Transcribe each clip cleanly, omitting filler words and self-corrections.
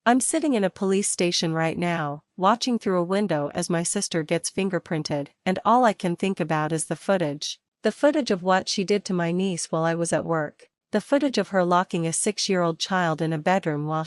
I'm sitting in a police station right now, watching through a window as my sister gets fingerprinted, and all I can think about is the footage. The footage of what she did to my niece while I was at work. The footage of her locking a 6-year-old child in a bedroom while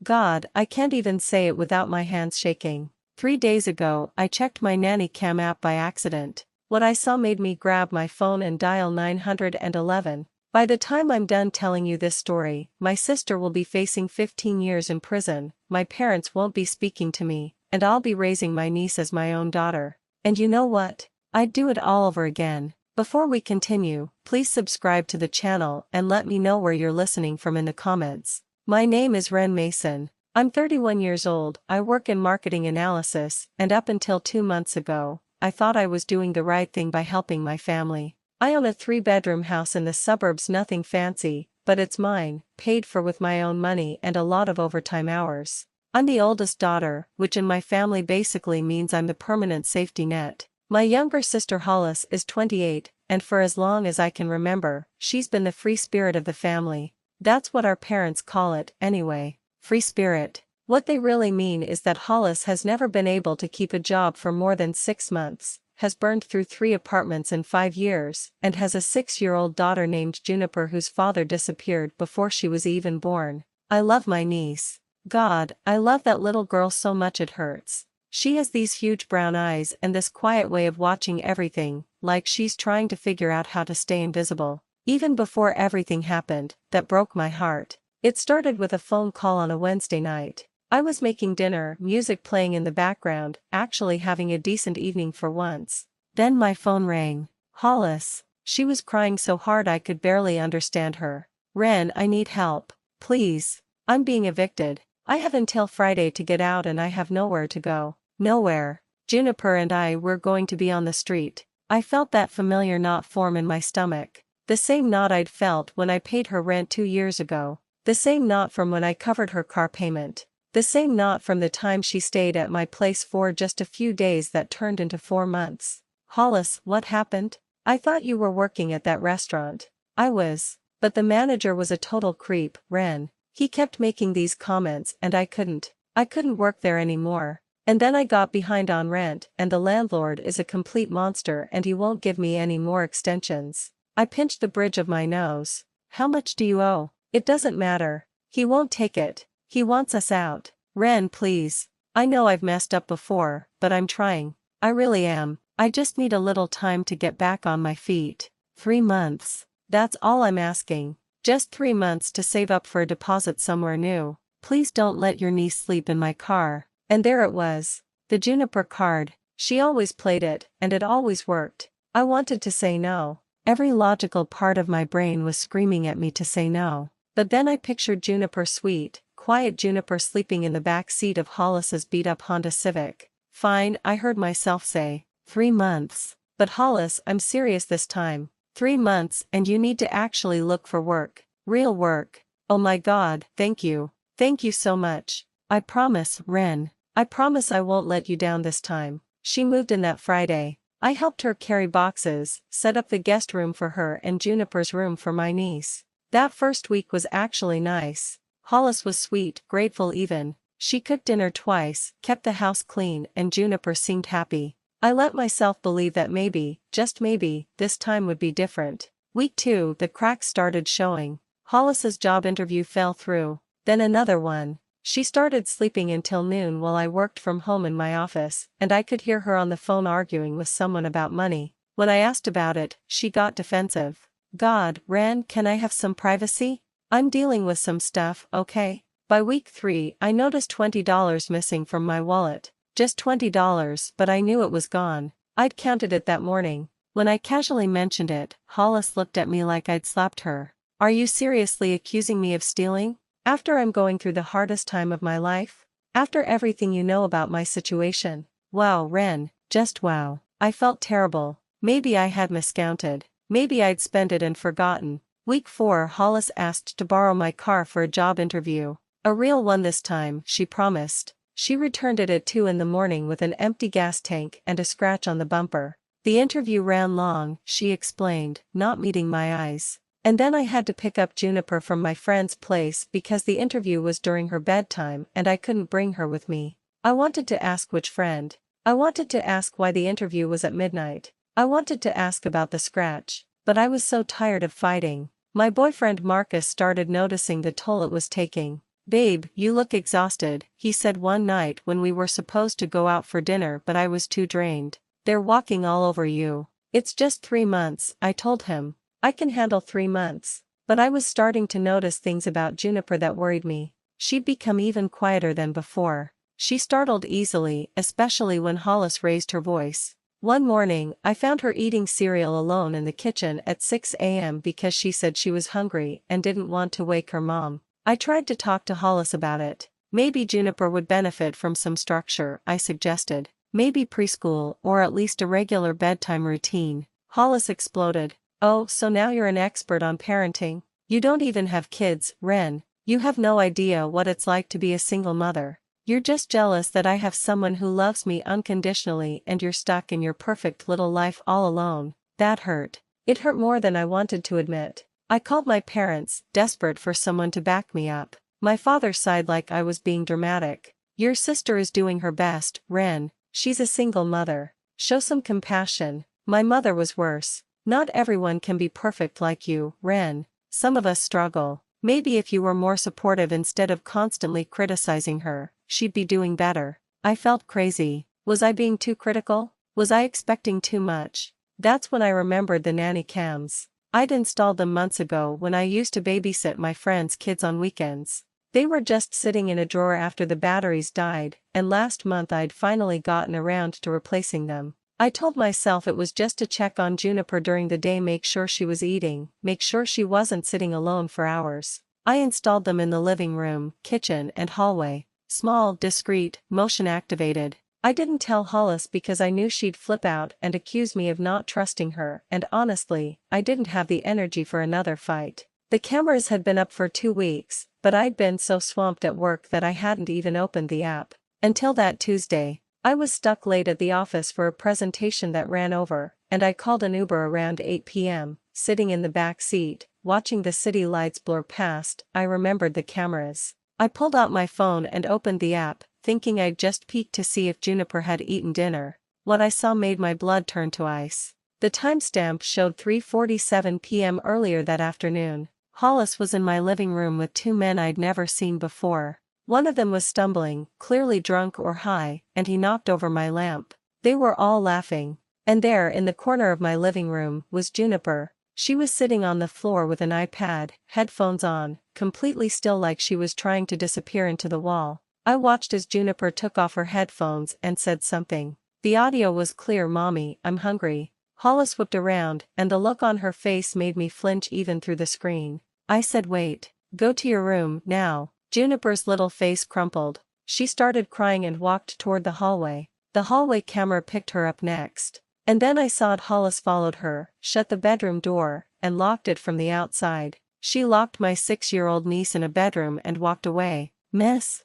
God, I can't even say it without my hands shaking. 3 days ago, I checked my Nanny cam app by accident. What I saw made me grab my phone and dial 911. By the time I'm done telling you this story, my sister will be facing 15 years in prison, my parents won't be speaking to me, and I'll be raising my niece as my own daughter. And you know what? I'd do it all over again. Before we continue, please subscribe to the channel and let me know where you're listening from in the comments. My name is Wren Mason. I'm 31 years old, I work in marketing analysis, and up until 2 months ago, I thought I was doing the right thing by helping my family. I own a 3-bedroom house in the suburbs, nothing fancy, but it's mine, paid for with my own money and a lot of overtime hours. I'm the oldest daughter, which in my family basically means I'm the permanent safety net. My younger sister Hollis is 28, and for as long as I can remember, she's been the free spirit of the family. That's what our parents call it, anyway. Free spirit. What they really mean is that Hollis has never been able to keep a job for more than 6 months, has burned through 3 apartments in 5 years, and has a 6-year-old daughter named Juniper whose father disappeared before she was even born. I love my niece. God, I love that little girl so much it hurts. She has these huge brown eyes and this quiet way of watching everything, like she's trying to figure out how to stay invisible. Even before everything happened, that broke my heart. It started with a phone call on a Wednesday night. I was making dinner, music playing in the background, actually having a decent evening for once. Then my phone rang. Hollis. She was crying so hard I could barely understand her. Wren, I need help. Please. I'm being evicted. I have until Friday to get out and I have nowhere to go. Nowhere. Juniper and I were going to be on the street. I felt that familiar knot form in my stomach. The same knot I'd felt when I paid her rent 2 years ago. The same knot from when I covered her car payment. The same knot from the time she stayed at my place for just a few days that turned into 4 months. Hollis, what happened? I thought you were working at that restaurant. I was. But the manager was a total creep, Wren. He kept making these comments and I couldn't work there anymore. And then I got behind on rent and the landlord is a complete monster and he won't give me any more extensions. I pinched the bridge of my nose. How much do you owe? It doesn't matter. He won't take it. He wants us out. Wren, please. I know I've messed up before, but I'm trying. I really am. I just need a little time to get back on my feet. 3 months. That's all I'm asking. Just 3 months to save up for a deposit somewhere new. Please don't let your niece sleep in my car. And there it was. The Juniper card. She always played it, and it always worked. I wanted to say no. Every logical part of my brain was screaming at me to say no. But then I pictured Juniper sweet, quiet Juniper sleeping in the back seat of Hollis's beat-up Honda Civic. Fine, I heard myself say. 3 months. But Hollis, I'm serious this time. 3 months and you need to actually look for work. Real work. Oh my God, thank you. Thank you so much. I promise, Wren. I promise I won't let you down this time. She moved in that Friday. I helped her carry boxes, set up the guest room for her and Juniper's room for my niece. That first week was actually nice. Hollis was sweet, grateful even. She cooked dinner twice, kept the house clean and Juniper seemed happy. I let myself believe that maybe, just maybe, this time would be different. Week 2, the cracks started showing. Hollis's job interview fell through. Then another one. She started sleeping until noon while I worked from home in my office, and I could hear her on the phone arguing with someone about money. When I asked about it, she got defensive. God, Wren, can I have some privacy? I'm dealing with some stuff, okay? By week 3, I noticed $20 missing from my wallet. Just $20, but I knew it was gone. I'd counted it that morning. When I casually mentioned it, Hollis looked at me like I'd slapped her. Are you seriously accusing me of stealing? After I'm going through the hardest time of my life? After everything you know about my situation? Wow, Wren, just wow. I felt terrible. Maybe I had miscounted. Maybe I'd spent it and forgotten. Week 4, Hollis asked to borrow my car for a job interview. A real one this time, she promised. She returned it at 2 in the morning with an empty gas tank and a scratch on the bumper. The interview ran long, she explained, not meeting my eyes. And then I had to pick up Juniper from my friend's place because the interview was during her bedtime and I couldn't bring her with me. I wanted to ask which friend. I wanted to ask why the interview was at midnight. I wanted to ask about the scratch, but I was so tired of fighting. My boyfriend Marcus started noticing the toll it was taking. "Babe, you look exhausted," he said one night when we were supposed to go out for dinner but I was too drained. "They're walking all over you." "It's just 3 months," I told him. "I can handle 3 months." But I was starting to notice things about Juniper that worried me. She'd become even quieter than before. She startled easily, especially when Hollis raised her voice. One morning, I found her eating cereal alone in the kitchen at 6 a.m. because she said she was hungry and didn't want to wake her mom. I tried to talk to Hollis about it. Maybe Juniper would benefit from some structure, I suggested. Maybe preschool or at least a regular bedtime routine. Hollis exploded. "Oh, so now you're an expert on parenting? You don't even have kids, Wren. You have no idea what it's like to be a single mother. You're just jealous that I have someone who loves me unconditionally and you're stuck in your perfect little life all alone." That hurt. It hurt more than I wanted to admit. I called my parents, desperate for someone to back me up. My father sighed like I was being dramatic. "Your sister is doing her best, Wren. She's a single mother. Show some compassion." My mother was worse. "Not everyone can be perfect like you, Wren. Some of us struggle. Maybe if you were more supportive instead of constantly criticizing her, she'd be doing better." I felt crazy. Was I being too critical? Was I expecting too much? That's when I remembered the nanny cams. I'd installed them months ago when I used to babysit my friends' kids on weekends. They were just sitting in a drawer after the batteries died, and last month I'd finally gotten around to replacing them. I told myself it was just to check on Juniper during the day, make sure she was eating, make sure she wasn't sitting alone for hours. I installed them in the living room, kitchen and hallway. Small, discreet, motion-activated. I didn't tell Hollis because I knew she'd flip out and accuse me of not trusting her, and honestly, I didn't have the energy for another fight. The cameras had been up for 2 weeks, but I'd been so swamped at work that I hadn't even opened the app. Until that Tuesday. I was stuck late at the office for a presentation that ran over, and I called an Uber around 8 p.m., sitting in the back seat, watching the city lights blur past. I remembered the cameras. I pulled out my phone and opened the app, thinking I'd just peek to see if Juniper had eaten dinner. What I saw made my blood turn to ice. The timestamp showed 3:47 p.m. earlier that afternoon. Hollis was in my living room with 2 men I'd never seen before. One of them was stumbling, clearly drunk or high, and he knocked over my lamp. They were all laughing. And there in the corner of my living room was Juniper. She was sitting on the floor with an iPad, headphones on, completely still like she was trying to disappear into the wall. I watched as Juniper took off her headphones and said something. The audio was clear. "Mommy, I'm hungry." Hollis whipped around, and the look on her face made me flinch even through the screen. I said, "Wait. Go to your room, now." Juniper's little face crumpled. She started crying and walked toward the hallway. The hallway camera picked her up next. And then I saw it. Hollis followed her, shut the bedroom door, and locked it from the outside. She locked my 6-year-old niece in a bedroom and walked away. Miss,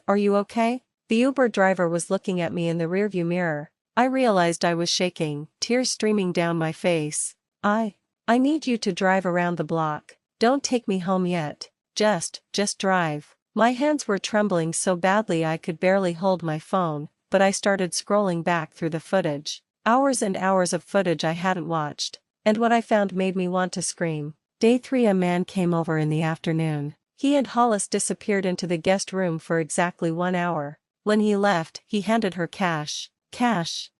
are you okay?" The Uber driver was looking at me in the rearview mirror. I realized I was shaking, tears streaming down my face. I need you to drive around the block. Don't take me home yet. Just drive." My hands were trembling so badly I could barely hold my phone, but I started scrolling back through the footage. Hours and hours of footage I hadn't watched. And what I found made me want to scream. Day 3, a man came over in the afternoon. He and Hollis disappeared into the guest room for exactly 1 hour. When he left, he handed her cash.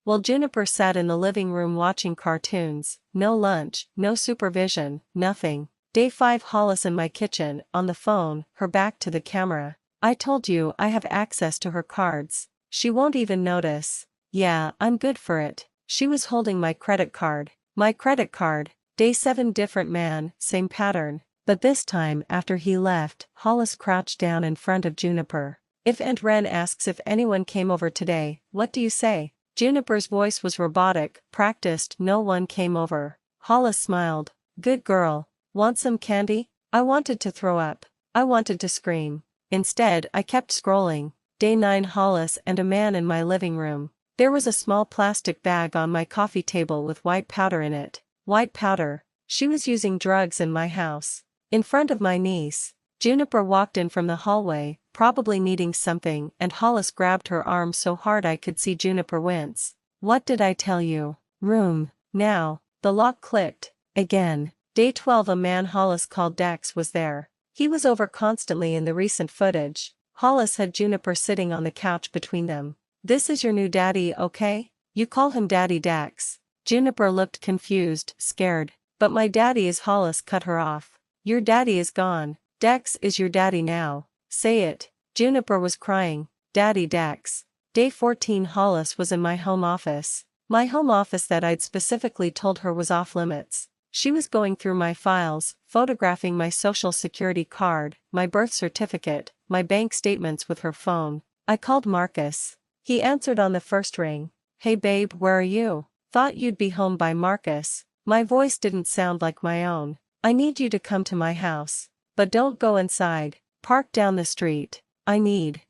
While Juniper sat in the living room watching cartoons. No lunch, no supervision, nothing. Day 5, Hollis in my kitchen, on the phone, her back to the camera. "I told you I have access to her cards. She won't even notice." "Yeah, I'm good for it." She was holding my credit card. My credit card. Day 7, different man, same pattern. But this time, after he left, Hollis crouched down in front of Juniper. "If Aunt Wren asks if anyone came over today, what do you say?" Juniper's voice was robotic, practiced. "No one came over." Hollis smiled. "Good girl. Want some candy?" I wanted to throw up. I wanted to scream. Instead, I kept scrolling. Day 9, Hollis and a man in my living room. There was a small plastic bag on my coffee table with white powder in it. White powder. She was using drugs in my house. In front of my niece. Juniper walked in from the hallway, probably needing something, and Hollis grabbed her arm so hard I could see Juniper wince. What did I tell you? Room. Now. The lock clicked. Again. Day 12. A man Hollis called Dax was there. He was over constantly in the recent footage. Hollis had Juniper sitting on the couch between them. This is your new daddy, okay? You call him Daddy Dax. Juniper looked confused, scared. But my daddy is Hollis cut her off. Your daddy is gone. Dax is your daddy now. Say it. Juniper was crying. Daddy Dax. Day 14. Hollis was in my home office. My home office that I'd specifically told her was off limits. She was going through my files, photographing my social security card, my birth certificate, my bank statements with her phone. I called Marcus. He answered on the first ring. Hey babe, where are you? Thought you'd be home by Marcus. My voice didn't sound like my own. I need you to come to my house. But don't go inside. Park down the street. I need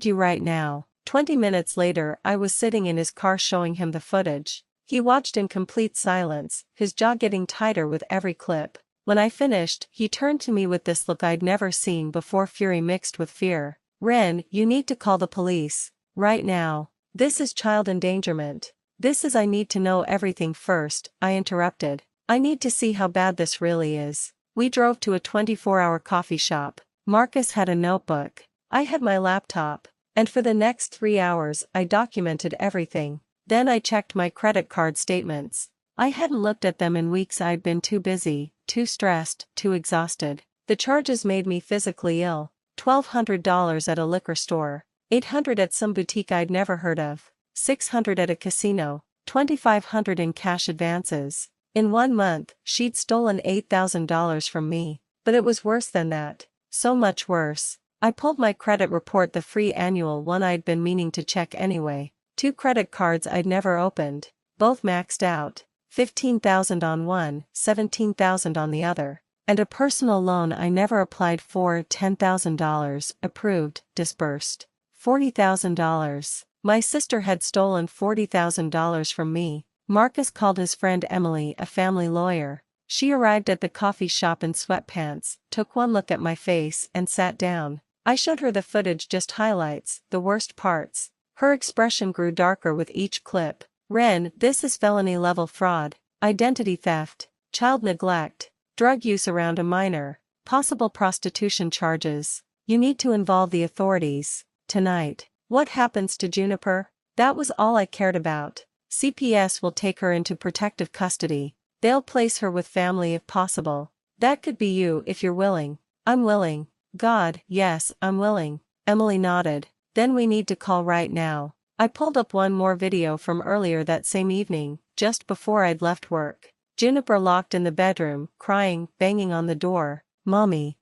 you right now. 20 minutes later, I was sitting in his car showing him the footage. He watched in complete silence, his jaw getting tighter with every clip. When I finished, he turned to me with this look I'd never seen before, fury mixed with fear. Wren, you need to call the police. Right now. This is child endangerment. This is I need to know everything first, I interrupted. I need to see how bad this really is. We drove to a 24-hour coffee shop. Marcus had a notebook. I had my laptop. And for the next 3 hours, I documented everything. Then I checked my credit card statements. I hadn't looked at them in weeks. I'd been too busy, too stressed, too exhausted. The charges made me physically ill. $1,200 at a liquor store. $800 at some boutique I'd never heard of. $600 at a casino. $2,500 in cash advances. In 1 month, she'd stolen $8,000 from me. But it was worse than that. So much worse. I pulled my credit report, the free annual one I'd been meaning to check anyway. 2 credit cards I'd never opened. Both maxed out. $15,000 on one, $17,000 on the other. And a personal loan I never applied for, $10,000, approved, disbursed. $40,000. My sister had stolen $40,000 from me. Marcus called his friend Emily, a family lawyer. She arrived at the coffee shop in sweatpants, took one look at my face, and sat down. I showed her the footage, just highlights, the worst parts. Her expression grew darker with each clip. Wren, this is felony-level fraud, identity theft, child neglect, drug use around a minor, possible prostitution charges. You need to involve the authorities. Tonight. What happens to Juniper? That was all I cared about. CPS will take her into protective custody. They'll place her with family if possible. That could be you if you're willing. I'm willing. God, yes, I'm willing. Emily nodded. Then we need to call right now. I pulled up one more video from earlier that same evening, just before I'd left work. Juniper locked in the bedroom, crying, banging on the door. Mommy,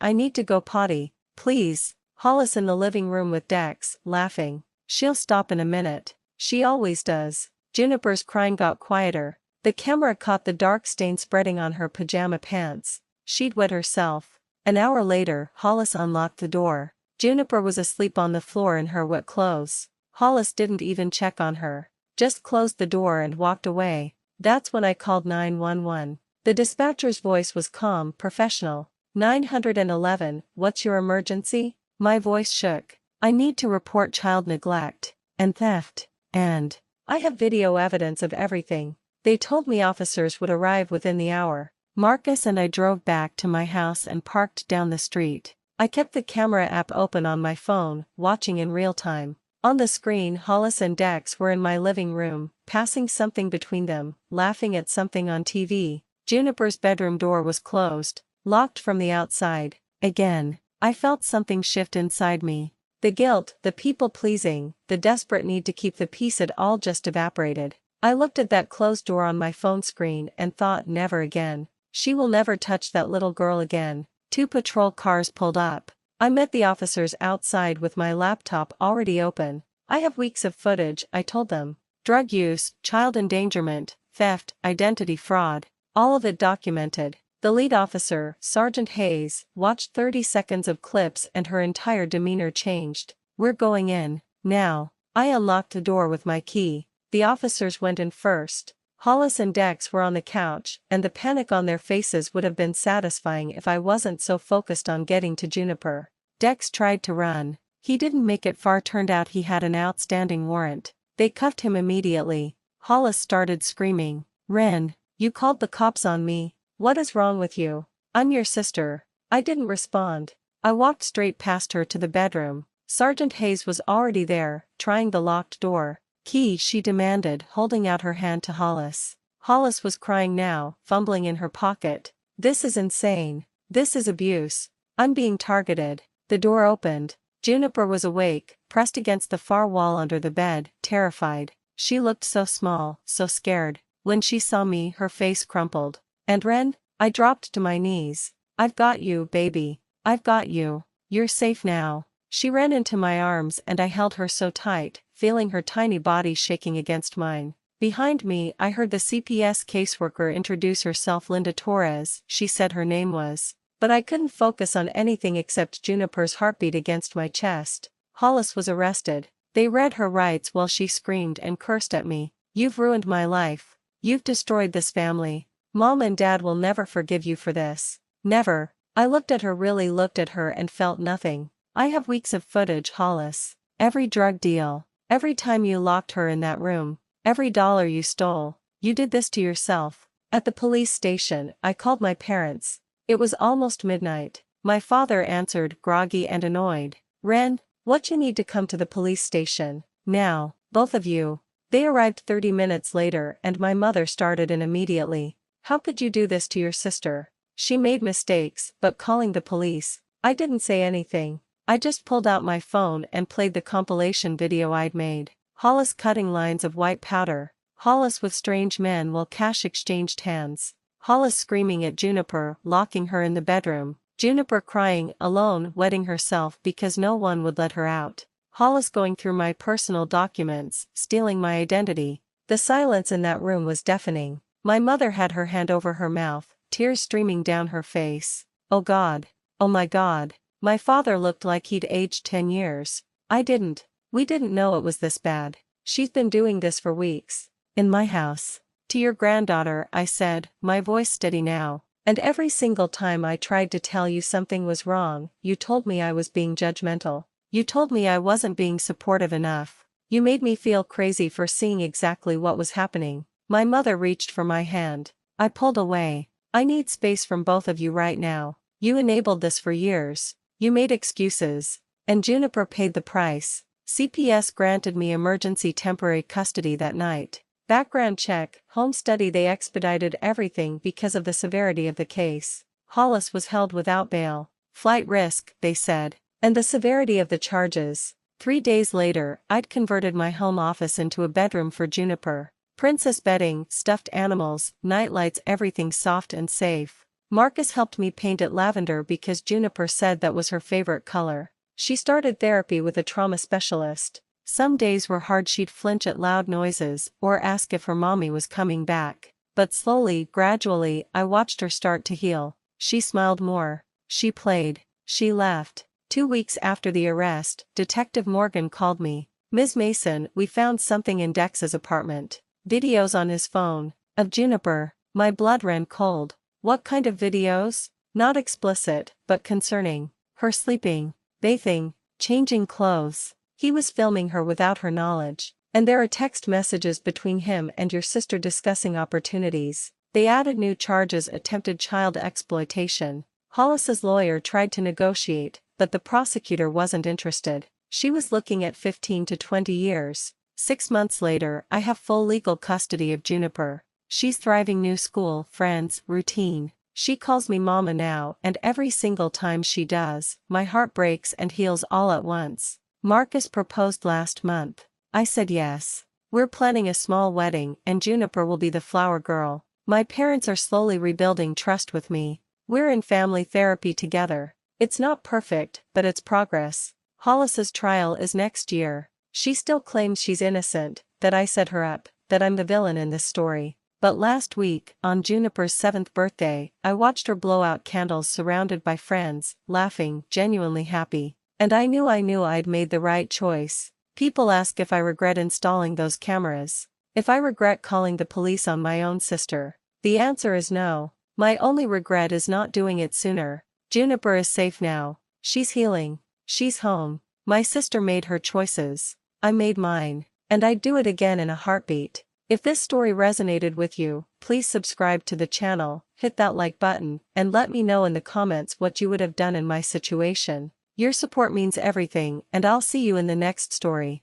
I need to go potty, please. Hollis in the living room with Dax, laughing. She'll stop in a minute. She always does. Juniper's crying got quieter. The camera caught the dark stain spreading on her pajama pants. She'd wet herself. An hour later, Hollis unlocked the door. Juniper was asleep on the floor in her wet clothes. Hollis didn't even check on her. Just closed the door and walked away. That's when I called 911. The dispatcher's voice was calm, professional. 911, what's your emergency? My voice shook. I need to report child neglect and theft. And I have video evidence of everything. They told me officers would arrive within the hour. Marcus and I drove back to my house and parked down the street. I kept the camera app open on my phone, watching in real time. On the screen, Hollis and Dax were in my living room, passing something between them, laughing at something on TV. Juniper's bedroom door was closed, locked from the outside. Again, I felt something shift inside me. The guilt, the people-pleasing, the desperate need to keep the peace had all just evaporated. I looked at that closed door on my phone screen and thought, never again. She will never touch that little girl again. 2 patrol cars pulled up. I met the officers outside with my laptop already open. I have weeks of footage, I told them. Drug use, child endangerment, theft, identity fraud. All of it documented. The lead officer, Sergeant Hayes, watched 30 seconds of clips and her entire demeanor changed. We're going in, now. I unlocked the door with my key. The officers went in first. Hollis and Dex were on the couch, and the panic on their faces would have been satisfying if I wasn't so focused on getting to Juniper. Dex tried to run. He didn't make it far. Turned out he had an outstanding warrant. They cuffed him immediately. Hollis started screaming. "Wren, you called the cops on me. What is wrong with you? I'm your sister." I didn't respond. I walked straight past her to the bedroom. Sergeant Hayes was already there, trying the locked door. "Key," she demanded, holding out her hand to Hollis. Hollis was crying now, fumbling in her pocket. "This is insane. This is abuse. I'm being targeted." The door opened. Juniper was awake, pressed against the far wall under the bed, terrified. She looked so small, so scared. When she saw me, her face crumpled. "And Wren?" I dropped to my knees. "I've got you, baby. I've got you. You're safe now." She ran into my arms and I held her so tight, feeling her tiny body shaking against mine. Behind me, I heard the CPS caseworker introduce herself. "Linda Torres," she said her name was. But I couldn't focus on anything except Juniper's heartbeat against my chest. Hollis was arrested. They read her rights while she screamed and cursed at me. "You've ruined my life. You've destroyed this family. Mom and Dad will never forgive you for this. Never." I looked at her, really looked at her, and felt nothing. "I have weeks of footage, Hollis. Every drug deal. Every time you locked her in that room. Every dollar you stole. You did this to yourself." At the police station, I called my parents. It was almost midnight. My father answered, groggy and annoyed. "Wren, what you need to come to the police station. Now, both of you." They arrived 30 minutes later and my mother started in immediately. "How could you do this to your sister? She made mistakes," but calling the police. I didn't say anything. I just pulled out my phone and played the compilation video I'd made. Hollis cutting lines of white powder. Hollis with strange men while Cash exchanged hands. Hollis screaming at Juniper, locking her in the bedroom. Juniper crying, alone, wetting herself because no one would let her out. Hollis going through my personal documents, stealing my identity. The silence in that room was deafening. My mother had her hand over her mouth, tears streaming down her face. "Oh God. Oh my God." My father looked like he'd aged 10 years. "I didn't. We didn't know it was this bad. She's been doing this for weeks. In my house." "To your granddaughter," I said, my voice steady now. "And every single time I tried to tell you something was wrong, you told me I was being judgmental. You told me I wasn't being supportive enough. You made me feel crazy for seeing exactly what was happening." My mother reached for my hand. I pulled away. "I need space from both of you right now. You enabled this for years. You made excuses. And Juniper paid the price." CPS granted me emergency temporary custody that night. Background check, home study. They expedited everything because of the severity of the case. Hollis was held without bail. "Flight risk," they said. And the severity of the charges. 3 days later, I'd converted my home office into a bedroom for Juniper. Princess bedding, stuffed animals, nightlights, everything soft and safe. Marcus helped me paint it lavender because Juniper said that was her favorite color. She started therapy with a trauma specialist. Some days were hard. She'd flinch at loud noises or ask if her mommy was coming back. But slowly, gradually, I watched her start to heal. She smiled more. She played. She laughed. 2 weeks after the arrest, Detective Morgan called me. "Ms. Mason, we found something in Dex's apartment. Videos on his phone. Of Juniper." My blood ran cold. "What kind of videos?" "Not explicit, but concerning. Her sleeping, bathing, changing clothes. He was filming her without her knowledge. And there are text messages between him and your sister discussing opportunities." They added new charges: attempted child exploitation. Hollis's lawyer tried to negotiate, but the prosecutor wasn't interested. She was looking at 15 to 20 years. 6 months later, I have full legal custody of Juniper. She's thriving, new school, friends, routine. She calls me mama now, and every single time she does, my heart breaks and heals all at once. Marcus proposed last month. I said yes. We're planning a small wedding and Juniper will be the flower girl. My parents are slowly rebuilding trust with me. We're in family therapy together. It's not perfect, but it's progress. Hollis's trial is next year. She still claims she's innocent, that I set her up, that I'm the villain in this story. But last week, on Juniper's 7th birthday, I watched her blow out candles surrounded by friends, laughing, genuinely happy. And I knew I'd made the right choice. People ask if I regret installing those cameras. If I regret calling the police on my own sister, the answer is no. My only regret is not doing it sooner. Juniper is safe now. She's healing. She's home. My sister made her choices. I made mine. And I'd do it again in a heartbeat. If this story resonated with you, please subscribe to the channel, hit that like button, and let me know in the comments what you would have done in my situation. Your support means everything, and I'll see you in the next story.